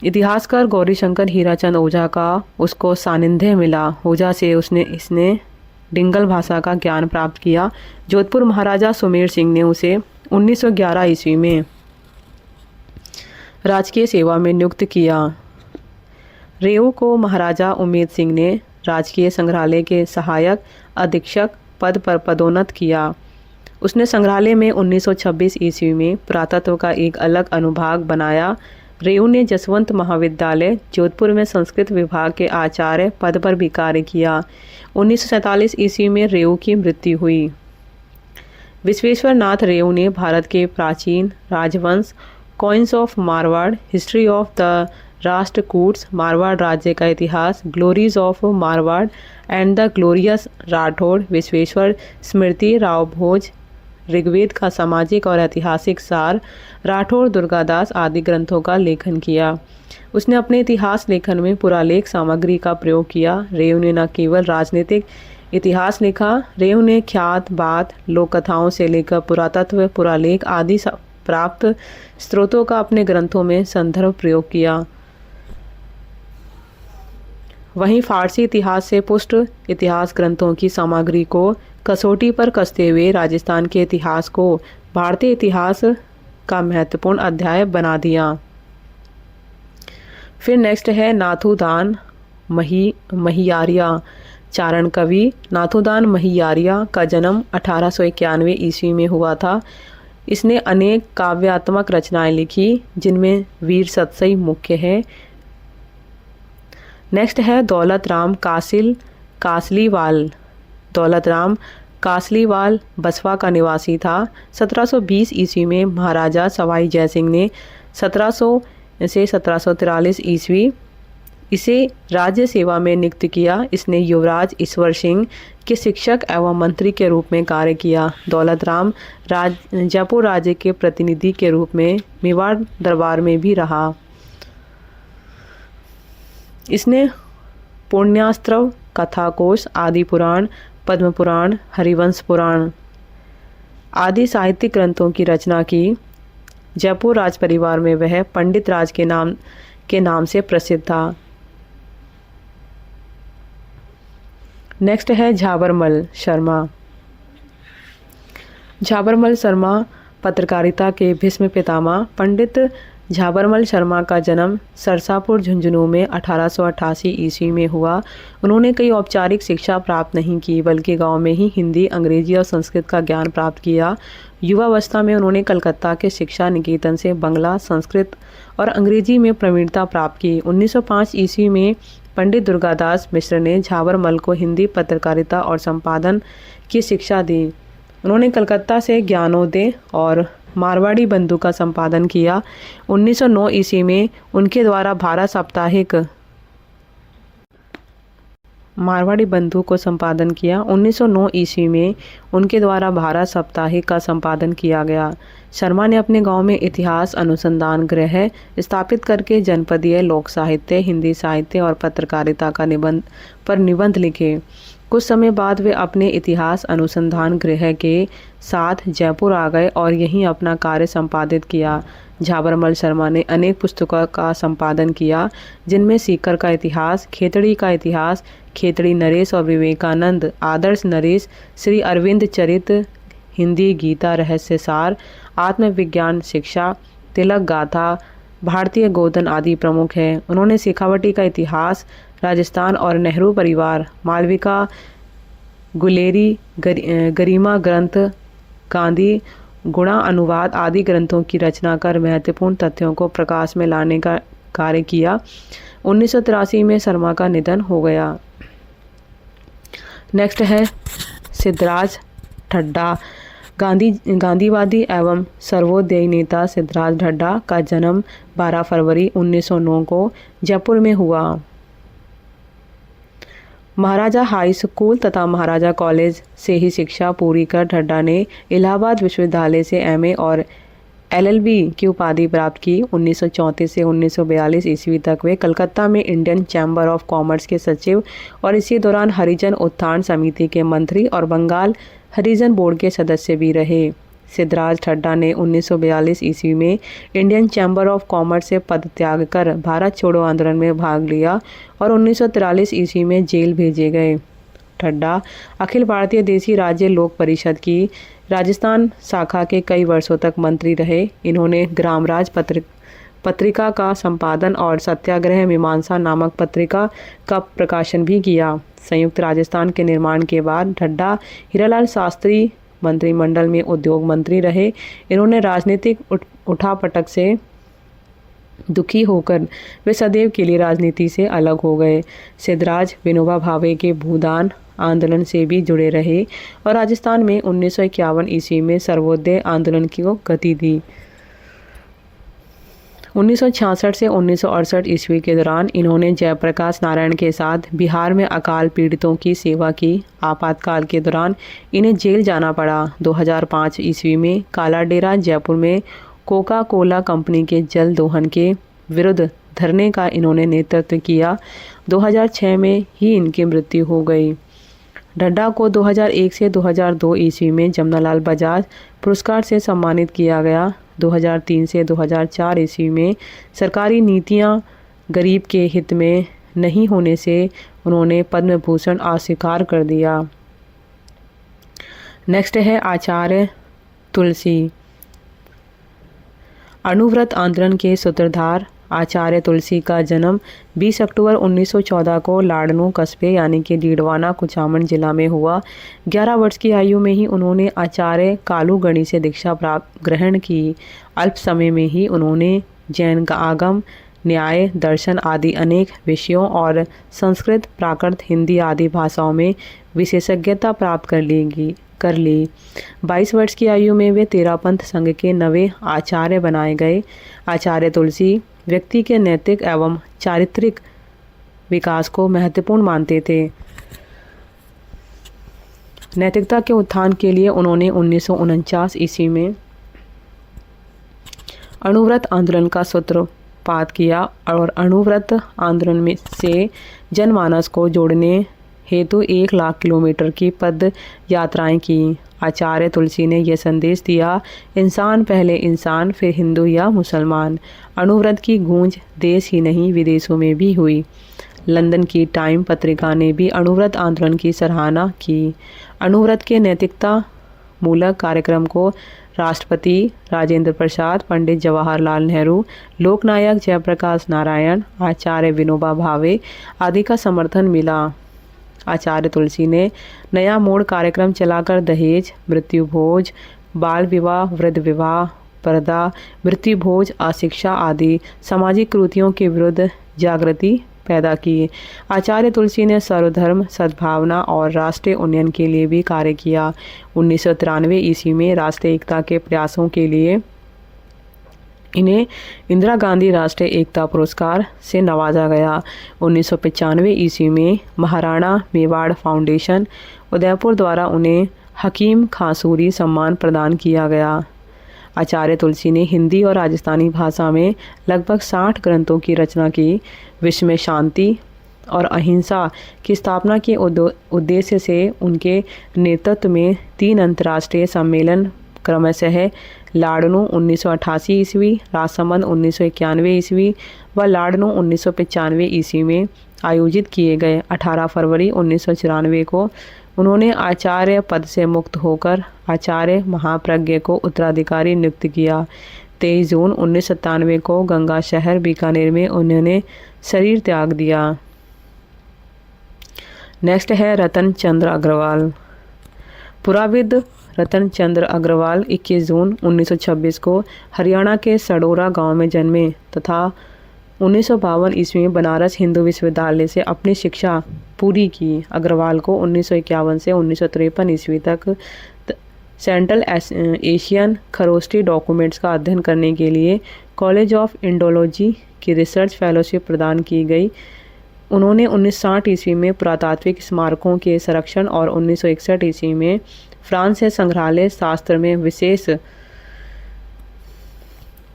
इतिहासकार गौरीशंकर हीराचंद ओझा का उसको सानिध्य मिला। ओझा से इसने डिंगल भाषा का ज्ञान प्राप्त किया। जोधपुर महाराजा सुमेर सिंह ने उसे 1911 ईस्वी में राजकीय सेवा में नियुक्त किया। रेव को महाराजा उमेद सिंह ने राजकीय संग्रहालय के सहायक अधीक्षक पद पर पदोन्नत किया। उसने संग्रहालय में 1926 ईस्वी में पुरातत्व का एक अलग अनुभाग बनाया। रेव ने जसवंत महाविद्यालय जोधपुर में संस्कृत विभाग के आचार्य पद पर भी कार्य किया। 1947 ईस्वी में रेव की मृत्यु हुई। विश्वेश्वर नाथ रेव ने भारत के प्राचीन राजवंश, coins of Marwar, history of the Rashtrakutas, Marwar राज्य का इतिहास, glories of Marwar and the glorious Rathore, Vishweshwar Smriti, Rao Bhoj, Rigveda का सामाजिक और ऐतिहासिक सार, राठौड़ दुर्गादास आदि ग्रंथों का लेखन किया। उसने अपने इतिहास लेखन में पुरालेख सामग्री का प्रयोग किया। रेव ने न केवल राजनीतिक इतिहास लिखा, रेव ने ख्यात बात, लोक कथाओं से लेकर पुरातत्व, पुरालेख आदि प्राप्त स्रोतों का अपने ग्रंथों में संदर्भ प्रयोग किया। वहीं फारसी इतिहास से पुष्ट इतिहास ग्रंथों की सामग्री को कसौटी पर कसते हुए राजस्थान के इतिहास को भारतीय इतिहास का महत्वपूर्ण अध्याय बना दिया। फिर नेक्स्ट है नाथुदान महियारिया, चारण कवि। नाथुदान महियारिया का जन्म 1891 ईस्वी में हुआ था। इसने अनेक काव्यात्मक रचनाएं लिखी, जिनमें वीर सतसई मुख्य है। नेक्स्ट है दौलत राम कासलीवाल। दौलत राम कासलीवाल बसवा का निवासी था। 1720 ईस्वी में महाराजा सवाई जयसिंह ने 1700 से 1743 ईस्वी इसे राज्य सेवा में नियुक्त किया। इसने युवराज ईश्वर सिंह के शिक्षक एवं मंत्री के रूप में कार्य किया। दौलत राम जयपुर राज्य के प्रतिनिधि के रूप में मेवाड़ दरबार में भी रहा। इसने पुण्यास्त्रव, कथाकोश, आदि पुराण, पद्म पुराण, हरिवंश पुराण आदि साहित्यिक ग्रंथों की रचना की। जयपुर राज परिवार में वह पंडित राज के नाम से प्रसिद्ध था। नेक्स्ट है झाबरमल शर्मा। झाबरमल शर्मा पत्रकारिता के भीष्म पितामह पंडित झाबरमल शर्मा का जन्म सरसापुर झुंझुनू में 1888 ईस्वी में हुआ। उन्होंने कई औपचारिक शिक्षा प्राप्त नहीं की, बल्कि गांव में ही हिंदी, अंग्रेजी और संस्कृत का ज्ञान प्राप्त किया। युवावस्था में उन्होंने कलकत्ता के शिक्षा निकेतन से बंगला, संस्कृत और अंग्रेजी में प्रवीणता प्राप्त की। 1905 ईस्वी में पंडित दुर्गादास मिश्र ने झाबरमल को हिंदी पत्रकारिता और संपादन की शिक्षा दी। उन्होंने कलकत्ता से ज्ञानोदय और मारवाड़ी बंधु का संपादन किया। 1909 ईस्वी में उनके द्वारा भारत साप्ताहिक मारवाड़ी बंधु को संपादन किया। 1909 ईस्वी में उनके द्वारा भारत साप्ताहिक का संपादन किया गया। शर्मा ने अपने गांव में इतिहास अनुसंधान गृह स्थापित करके जनपदीय लोक साहित्य, हिंदी साहित्य और पत्रकारिता का निबंध लिखे। कुछ समय बाद वे अपने इतिहास अनुसंधान गृह के साथ जयपुर आ गए और यहीं अपना कार्य संपादित किया। झाबरमल शर्मा ने अनेक पुस्तकों का संपादन किया, जिनमें सीकर का इतिहास, खेतड़ी का इतिहास, खेतड़ी नरेश और विवेकानंद, आदर्श नरेश, श्री अरविंद चरित, हिंदी गीता रहस्य सार, आत्मविज्ञान शिक्षा, तिलक गाथा, भारतीय गोधन आदि प्रमुख हैं। उन्होंने शेखावटी का इतिहास, राजस्थान और नेहरू परिवार, मालविका, गुलेरी, गरिमा ग्रंथ, गांधी गुणा अनुवाद आदि ग्रंथों की रचना कर महत्वपूर्ण तथ्यों को प्रकाश में लाने का कार्य किया। 1983 में शर्मा का निधन हो गया। नेक्स्ट है सिद्धराज ढड्डा। गांधीवादी एवं सर्वोदयी नेता सिद्धराज ढड्डा का जन्म 12 फरवरी 1909 को जयपुर में हुआ। महाराजा हाई स्कूल तथा महाराजा कॉलेज से ही शिक्षा पूरी कर ढड्डा ने इलाहाबाद विश्वविद्यालय से एमए और एलएलबी की उपाधि प्राप्त की। 1934 से 1942 ईस्वी तक वे कलकत्ता में इंडियन चैम्बर ऑफ कॉमर्स के सचिव और इसी दौरान हरिजन उत्थान समिति के मंत्री और बंगाल हरिजन बोर्ड के सदस्य भी रहे। सिद्धराज ढड्डा ने 1942 ईस्वी में इंडियन चैम्बर ऑफ कॉमर्स से पद त्याग कर भारत छोड़ो आंदोलन में भाग लिया और 1943 ईस्वी में जेल भेजे गए। ढड्डा अखिल भारतीय देशी राज्य लोक परिषद की राजस्थान शाखा के कई वर्षों तक मंत्री रहे। इन्होंने ग्रामराज पत्रिका का संपादन और सत्याग्रह मीमांसा नामक पत्रिका का प्रकाशन भी किया। संयुक्त राजस्थान के निर्माण के बाद ढड्डा हीरालाल शास्त्री मंत्रिमंडल में उद्योग मंत्री रहे। इन्होंने राजनीतिक उठापटक से दुखी होकर वे सदैव के लिए राजनीति से अलग हो गए। सिद्धराज विनोबा भावे के भूदान आंदोलन से भी जुड़े रहे और राजस्थान में 1951 ईस्वी में सर्वोदय आंदोलन को गति दी। 1966 से 1968 ईस्वी के दौरान इन्होंने जयप्रकाश नारायण के साथ बिहार में अकाल पीड़ितों की सेवा की। आपातकाल के दौरान इन्हें जेल जाना पड़ा। 2005 ईस्वी में काला डेरा जयपुर में कोका कोला कंपनी के जल दोहन के विरुद्ध धरने का इन्होंने नेतृत्व किया। 2006 में ही इनकी मृत्यु हो गई। ढड्डा को 2001 से 2002 ईस्वी में जमनालाल बजाज पुरस्कार से सम्मानित किया गया। 2003 से 2004 ईस्वी में सरकारी नीतियां गरीब के हित में नहीं होने से उन्होंने पद्म भूषण अस्वीकार कर दिया। नेक्स्ट है आचार्य तुलसी। अणुव्रत आंदोलन के सूत्रधार आचार्य तुलसी का जन्म 20 अक्टूबर 1914 को लाडनू कस्बे यानी कि डीडवाना कुचामन जिला में हुआ। 11 वर्ष की आयु में ही उन्होंने आचार्य कालूगणी से दीक्षा ग्रहण की। अल्प समय में ही उन्होंने जैन आगम, न्याय, दर्शन आदि अनेक विषयों और संस्कृत, प्राकृत, हिंदी आदि भाषाओं में विशेषज्ञता प्राप्त कर ली। 22 वर्ष की आयु में वे तेरापंथ संघ के नवे आचार्य बनाए गए। आचार्य तुलसी व्यक्ति के नैतिक एवं चारित्रिक विकास को महत्वपूर्ण मानते थे। नैतिकता के उत्थान के लिए उन्होंने 1949 ईस्वी में अणुव्रत आंदोलन का सूत्रपात किया और अणुव्रत आंदोलन में से जनमानस को जोड़ने हेतु 1 लाख किलोमीटर की पद यात्राएं की। आचार्य तुलसी ने यह संदेश दिया, इंसान पहले इंसान, फिर हिंदू या मुसलमान। अणुव्रत की गूंज देश ही नहीं विदेशों में भी हुई। लंदन की टाइम पत्रिका ने भी अणुव्रत आंदोलन की सराहना की। अणुव्रत के नैतिकता मूलक कार्यक्रम को राष्ट्रपति राजेंद्र प्रसाद, पंडित जवाहरलाल नेहरू, लोकनायक जयप्रकाश नारायण, आचार्य विनोबा भावे आदि का समर्थन मिला। आचार्य तुलसी ने नया मोड़ कार्यक्रम चलाकर दहेज, मृत्यु भोज, बाल विवाह, वृद्ध विवाह, पर्दा, मृत्यु भोज, अशिक्षा आदि सामाजिक कुरीतियों के विरुद्ध जागृति पैदा की। आचार्य तुलसी ने सर्वधर्म सद्भावना और राष्ट्रीय उन्नयन के लिए भी कार्य किया। 1993 ईस्वी में राष्ट्रीय एकता के प्रयासों के लिए इन्हें इंदिरा गांधी राष्ट्रीय एकता पुरस्कार से नवाजा गया। 1995 ईस्वी में महाराणा मेवाड़ फाउंडेशन उदयपुर द्वारा उन्हें हकीम खासूरी सम्मान प्रदान किया गया। आचार्य तुलसी ने हिंदी और राजस्थानी भाषा में लगभग 60 ग्रंथों की रचना की। विश्व में शांति और अहिंसा की स्थापना के उद्देश्य से उनके नेतृत्व में 3 अंतर्राष्ट्रीय सम्मेलन क्रमशः लाडनू 1988 ईस्वी, राजसमंद 1991 ईस्वी व लाडनू 1995 ईस्वी में आयोजित किए गए। 18 फरवरी 1994 को उन्होंने आचार्य पद से मुक्त होकर आचार्य महाप्रज्ञ को उत्तराधिकारी नियुक्त किया। 23 जून 1997 को गंगा शहर बीकानेर में उन्होंने शरीर त्याग दिया। नेक्स्ट है रतन चंद्र अग्रवाल। पुराविद रतन चंद्र अग्रवाल 21 जून 1926 को हरियाणा के सडोरा गांव में जन्मे तथा 1952 ईस्वी में बनारस हिंदू विश्वविद्यालय से अपनी शिक्षा पूरी की। अग्रवाल को 1951 से 1953 ईस्वी तक सेंट्रल एशियन खरोष्टी डॉक्यूमेंट्स का अध्ययन करने के लिए कॉलेज ऑफ इंडोलॉजी की रिसर्च फेलोशिप प्रदान की गई। उन्होंने 1960 ईस्वी में पुरातात्विक स्मारकों के संरक्षण और 1961 ईस्वी में फ्रांस से संग्रहालय शास्त्र में विशेष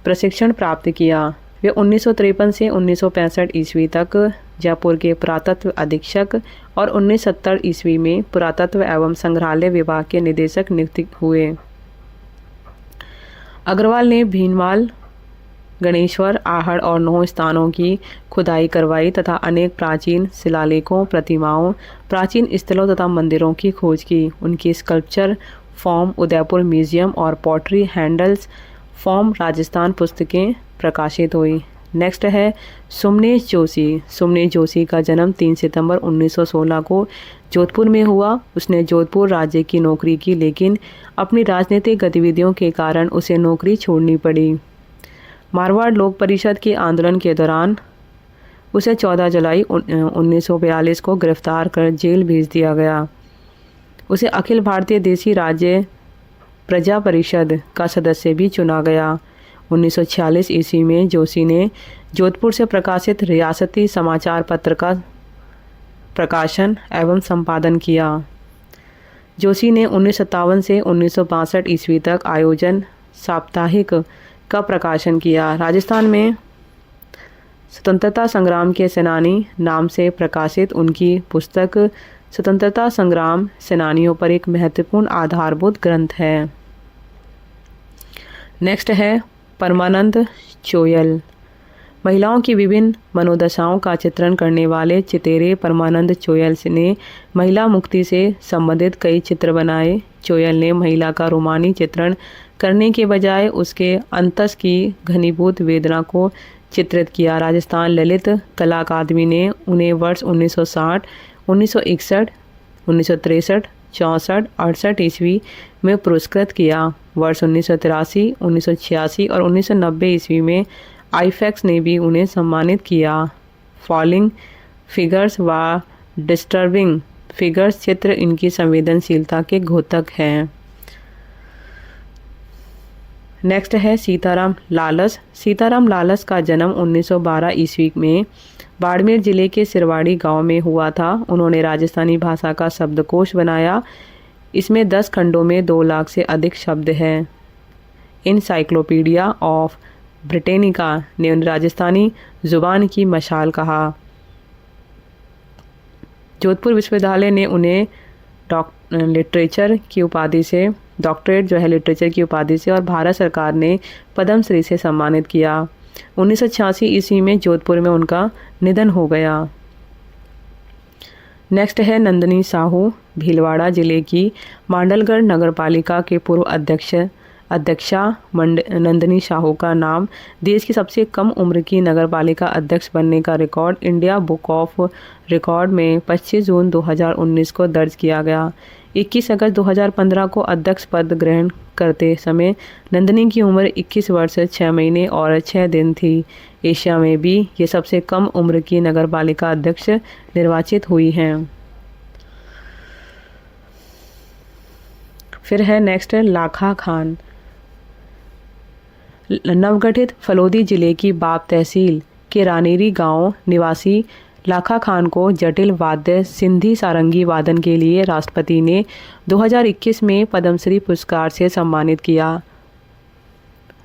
प्रशिक्षण प्राप्त किया। वे 1953 से 1965 ईस्वी तक जयपुर के पुरातत्व अधीक्षक और 1970 ईस्वी में पुरातत्व एवं संग्रहालय विभाग के निदेशक नियुक्त हुए। अग्रवाल ने भीनमाल, गणेश्वर, आहड़ और 9 स्थानों की खुदाई करवाई तथा अनेक प्राचीन शिलालेखों, प्रतिमाओं, प्राचीन स्थलों तथा मंदिरों की खोज की। उनकी स्कल्पचर फॉर्म उदयपुर म्यूजियम और पॉटरी हैंडल्स फॉर्म राजस्थान पुस्तकें प्रकाशित हुई। नेक्स्ट है सुमनेश जोशी। सुमनेश जोशी का जन्म 3 सितंबर 1916 को जोधपुर में हुआ। उसने जोधपुर राज्य की नौकरी की, लेकिन अपनी राजनीतिक गतिविधियों के कारण उसे नौकरी छोड़नी पड़ी। मारवाड़ लोक परिषद के आंदोलन के दौरान उसे 14 जुलाई 1942 को गिरफ्तार कर जेल भेज दिया गया। उसे अखिल भारतीय देशी राज्य प्रजा परिषद का सदस्य भी चुना गया। 1946 ईस्वी में जोशी ने जोधपुर से प्रकाशित रियासती समाचार पत्र का प्रकाशन एवं संपादन किया। जोशी ने 1957 से 1962 ईस्वी तक आयोजन साप्ताहिक का प्रकाशन किया। राजस्थान में स्वतंत्रता संग्राम के सेनानी नाम से प्रकाशित उनकी पुस्तक स्वतंत्रता संग्राम सेनानियों पर एक महत्वपूर्ण आधारभूत ग्रंथ है। नेक्स्ट है परमानंद चोयल। महिलाओं की विभिन्न मनोदशाओं का चित्रण करने वाले चितेरे परमानंद चोयल ने महिला मुक्ति से संबंधित कई चित्र बनाए। चोयल ने महिला का रोमानी चित्रण करने के बजाय उसके अंतस की घनीभूत वेदना को चित्रित किया। राजस्थान ललित कला अकादमी ने उन्हें वर्ष 1960, 1961, 1963, 64, 68 ईस्वी में पुरस्कृत किया। वर्ष 1983, 1986 और 1990 ईस्वी में आईफैक्स ने भी उन्हें सम्मानित किया। फॉलिंग फिगर्स व डिस्टर्बिंग फिगर्स चित्र इनकी संवेदनशीलता के द्योतक हैं। नेक्स्ट है सीताराम लालस। सीताराम लालस का जन्म 1912 ईस्वी में बाड़मेर जिले के सिरवाड़ी गांव में हुआ था। उन्होंने राजस्थानी भाषा का शब्दकोश बनाया। इसमें 10 खंडों में 2 लाख से अधिक शब्द हैं। इनसाइक्लोपीडिया ऑफ ब्रिटेनिका ने उन्हें राजस्थानी जुबान की मशाल कहा। जोधपुर विश्वविद्यालय ने उन्हें लिटरेचर की उपाधि से डॉक्टरेट लिटरेचर की उपाधि से और भारत सरकार ने पद्मश्री से सम्मानित किया। 1986 ईस्वी में जोधपुर में उनका निधन हो गया। नेक्स्ट है नंदिनी साहू, भीलवाड़ा जिले की मांडलगढ़ नगरपालिका के पूर्व अध्यक्षा नंदिनी साहू का नाम देश की सबसे कम उम्र की नगरपालिका अध्यक्ष बनने का record India book of record में 25 जून 2019 को दर्ज किया गया। 21 अगस्त 2015 को अध्यक्ष पद ग्रहण करते समय नंदिनी की उम्र 21 वर्ष 6 महीने और 6 दिन थी। एशिया में भी ये सबसे कम उम्र की नगरपालिका अध्यक्ष निर्वाचित हुई हैं। फिर है नेक्स्ट लाखा खान। नवगठित फलोदी जिले की बाप तहसील के रानेरी गांव निवासी लाखा खान को जटिल वाद्य सिंधी सारंगी वादन के लिए राष्ट्रपति ने 2021 में पद्मश्री पुरस्कार से सम्मानित किया।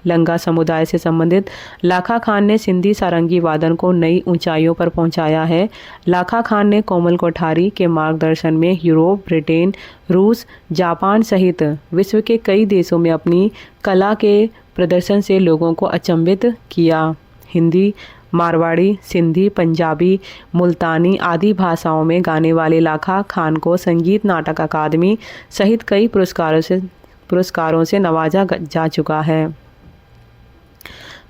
लंगा समुदाय से संबंधित लाखा खान ने सिंधी सारंगी वादन को नई ऊंचाइयों पर पहुंचाया है। लाखा खान ने कोमल कोठारी के मार्गदर्शन में यूरोप, ब्रिटेन, रूस, जापान सहित विश्व के कई देशों में अपनी कला के प्रदर्शन से लोगों को अचंभित किया। हिंदी, मारवाड़ी, सिंधी, पंजाबी, मुल्तानी आदि भाषाओं में गाने वाले लाखा खान को संगीत नाटक अकादमी सहित कई पुरस्कारों से नवाजा जा चुका है।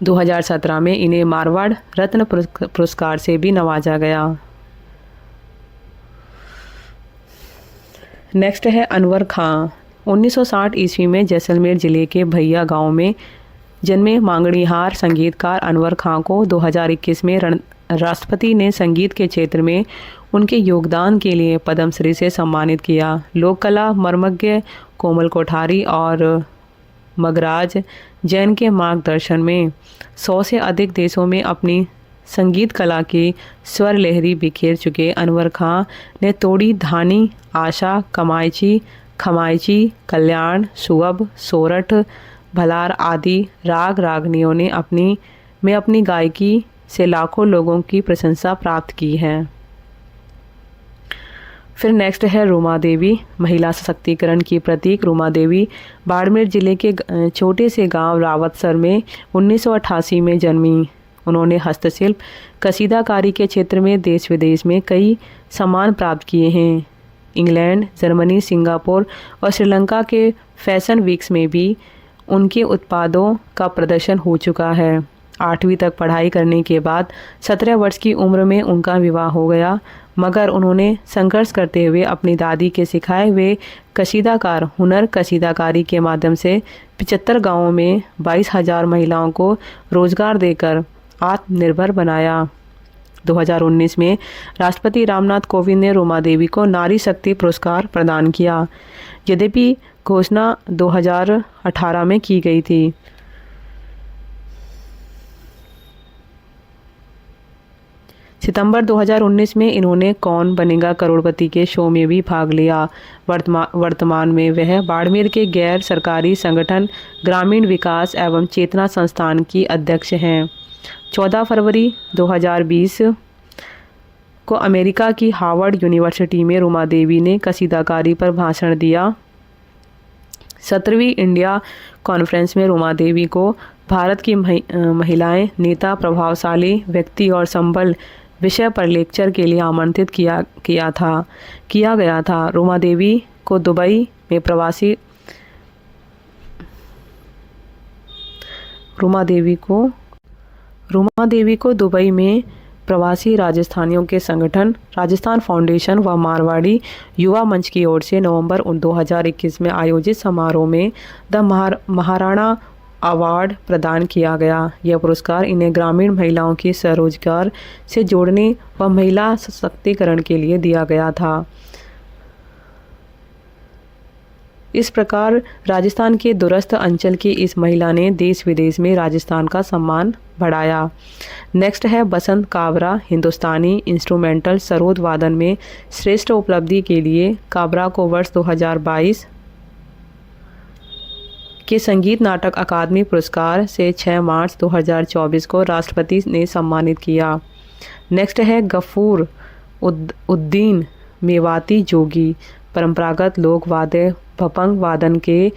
2017 में इन्हें मारवाड़ रत्न पुरस्कार से भी नवाजा गया। नेक्स्ट है अनवर खां। 1960 ईस्वी में जैसलमेर जिले के भैया गांव में जन्मे मांगड़ीहार संगीतकार अनवर खां को 2021 में राष्ट्रपति ने संगीत के क्षेत्र में उनके योगदान के लिए पद्मश्री से सम्मानित किया। लोक कला मर्मज्ञ कोमल कोठारी और मगराज जैन के मार्गदर्शन में 100 से अधिक देशों में अपनी संगीत कला की स्वर लहरी बिखेर चुके अनवर खां ने तोड़ी, धानी, आशा, कमायची, खमायची, कल्याण, सुअब, सोरठ, भलार आदि राग रागनियों ने अपनी गायकी से लाखों लोगों की प्रशंसा प्राप्त की है। फिर नेक्स्ट है रूमा देवी। महिला सशक्तिकरण की प्रतीक रूमा देवी बाड़मेर जिले के छोटे से गांव रावतसर में 1988 में जन्मी। उन्होंने हस्तशिल्प, कसीदाकारी के क्षेत्र में देश विदेश में कई सम्मान प्राप्त किए हैं। इंग्लैंड, जर्मनी, सिंगापुर और श्रीलंका के फैशन वीक्स में भी उनके उत्पादों का प्रदर्शन हो चुका है। 8वीं तक पढ़ाई करने के बाद 17 वर्ष की उम्र में उनका विवाह हो गया, मगर उन्होंने संघर्ष करते हुए अपनी दादी के सिखाए हुए कसीदाकार हुनर कसीदाकारी के माध्यम से 75 गांवों में 22,000 महिलाओं को रोजगार देकर आत्मनिर्भर बनाया। 2019 में राष्ट्रपति रामनाथ कोविंद ने रूमा देवी को नारी शक्ति पुरस्कार प्रदान किया। यद्यपि घोषणा 2018 में की गई थी। सितंबर 2019 में इन्होंने कौन बनेगा करोड़पति के शो में भी भाग लिया। वर्तमान में वह बाड़मेर के गैर सरकारी संगठन ग्रामीण विकास एवं चेतना संस्थान की अध्यक्ष हैं। 14 फरवरी 2020 को अमेरिका की हार्वर्ड यूनिवर्सिटी में रूमा देवी ने कसीदाकारी पर भाषण दिया। 17वीं इंडिया कॉन्फ्रेंस में रूमा देवी को भारत की महिलाएं, नेता, प्रभावशाली व्यक्ति और संबल विषय पर लेक्चर के लिए आमंत्रित किया गया था। रूमा देवी को दुबई में प्रवासी राजस्थानियों के संगठन राजस्थान फाउंडेशन व मारवाड़ी युवा मंच की ओर से नवंबर 2021 में आयोजित समारोह में द महाराणा अवार्ड प्रदान किया गया। यह पुरस्कार इन्हें ग्रामीण महिलाओं की स्वरोजगार से जोड़ने व महिला सशक्तिकरण के लिए दिया गया था। इस प्रकार राजस्थान के दूरस्थ अंचल की इस महिला ने देश विदेश में राजस्थान का सम्मान बढ़ाया। नेक्स्ट है बसंत काबरा। हिंदुस्तानी इंस्ट्रूमेंटल सरोद वादन में श्रेष्ठ उपलब्धि के लिए काबरा को वर्ष 2022 के संगीत नाटक अकादमी पुरस्कार से 6 मार्च 2024 को राष्ट्रपति ने सम्मानित किया। नेक्स्ट है गफूर उद्दीन मेवाती जोगी। परंपरागत लोक वाद्य भपंग वादन के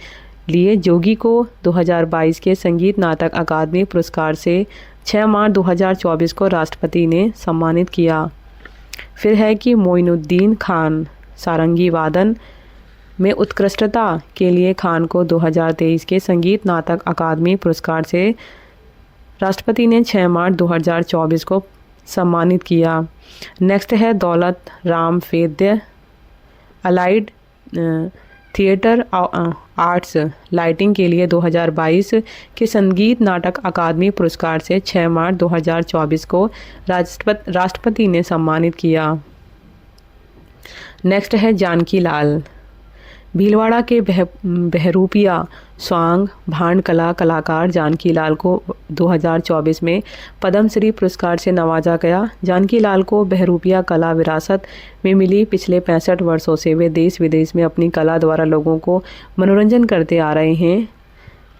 लिए जोगी को 2022 के संगीत नाटक अकादमी पुरस्कार से 6 मार्च 2024 को राष्ट्रपति ने सम्मानित किया। फिर है कि मोइनुद्दीन खान सारंगी वादन में उत्कृष्टता के लिए खान को 2023 के संगीत नाटक अकादमी पुरस्कार से राष्ट्रपति ने 6 मार्च 2024 को सम्मानित किया। नेक्स्ट है दौलत राम वैद्य अलाइड थिएटर आर्ट्स लाइटिंग के लिए 2022 के संगीत नाटक अकादमी पुरस्कार से 6 मार्च 2024 को राष्ट्रपति ने सम्मानित किया। नेक्स्ट है जानकी लाल भीलवाड़ा के बहरूपिया स्वांग भांड कला कलाकार जानकी लाल को 2024 में पद्म श्री पुरस्कार से नवाजा गया। जानकी लाल को बहरूपिया कला विरासत में मिली। पिछले 65 वर्षों से वे देश विदेश में अपनी कला द्वारा लोगों को मनोरंजन करते आ रहे हैं।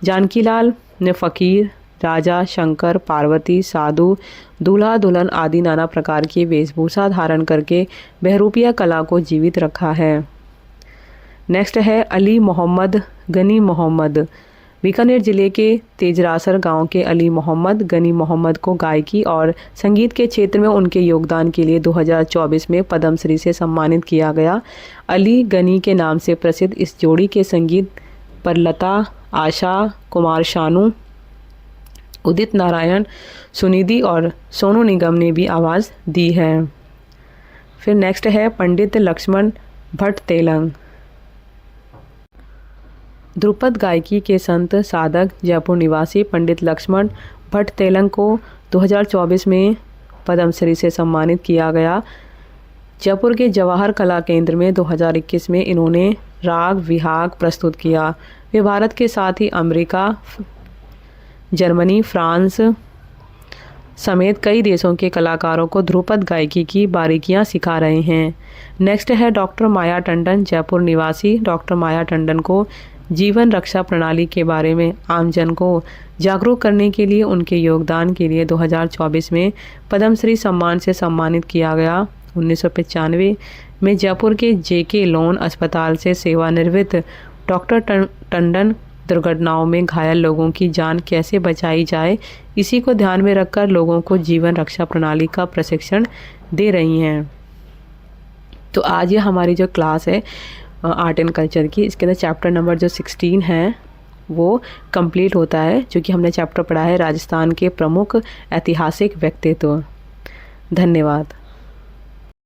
जानकी लाल ने फ़कीर, राजा, शंकर, पार्वती, साधु, दूल्हा दुल्हन आदि नाना प्रकार की वेशभूषा धारण करके बहरूपिया कला को जीवित रखा है। नेक्स्ट है अली मोहम्मद गनी मोहम्मद बीकानेर ज़िले के तेजरासर गांव के अली मोहम्मद गनी मोहम्मद को गायकी और संगीत के क्षेत्र में उनके योगदान के लिए 2024 में पद्म श्री से सम्मानित किया गया। अली गनी के नाम से प्रसिद्ध इस जोड़ी के संगीत पर लता, आशा, कुमार शानू, उदित नारायण, सुनिधि और सोनू निगम ने भी आवाज़ दी है। फिर नेक्स्ट है पंडित लक्ष्मण भट्ट तेलंग ध्रुपद गायकी के संत साधक जयपुर निवासी पंडित लक्ष्मण भट्ट तेलंग को 2024 में पद्म श्री से सम्मानित किया गया। जयपुर के जवाहर कला केंद्र में 2021 में इन्होंने राग विहाग प्रस्तुत किया। वे भारत के साथ ही अमेरिका, जर्मनी, फ्रांस समेत कई देशों के कलाकारों को ध्रुपद गायकी की बारीकियां सिखा रहे हैं। नेक्स्ट है डॉक्टर माया टंडन जयपुर निवासी। डॉक्टर माया टंडन को जीवन रक्षा प्रणाली के बारे में आमजन को जागरूक करने के लिए उनके योगदान के लिए 2024 में पद्म श्री सम्मान से सम्मानित किया गया। 1995 में जयपुर के जेके लोन अस्पताल से सेवानिवृत्त डॉक्टर टंडन दुर्घटनाओं में घायल लोगों की जान कैसे बचाई जाए इसी को ध्यान में रखकर लोगों को जीवन रक्षा प्रणाली का प्रशिक्षण दे रही हैं। तो आज ये हमारी जो क्लास है आर्ट एंड कल्चर की, इसके अंदर चैप्टर नंबर जो 16 है वो कंप्लीट होता है, जो कि हमने चैप्टर पढ़ा है राजस्थान के प्रमुख ऐतिहासिक व्यक्तित्व। धन्यवाद।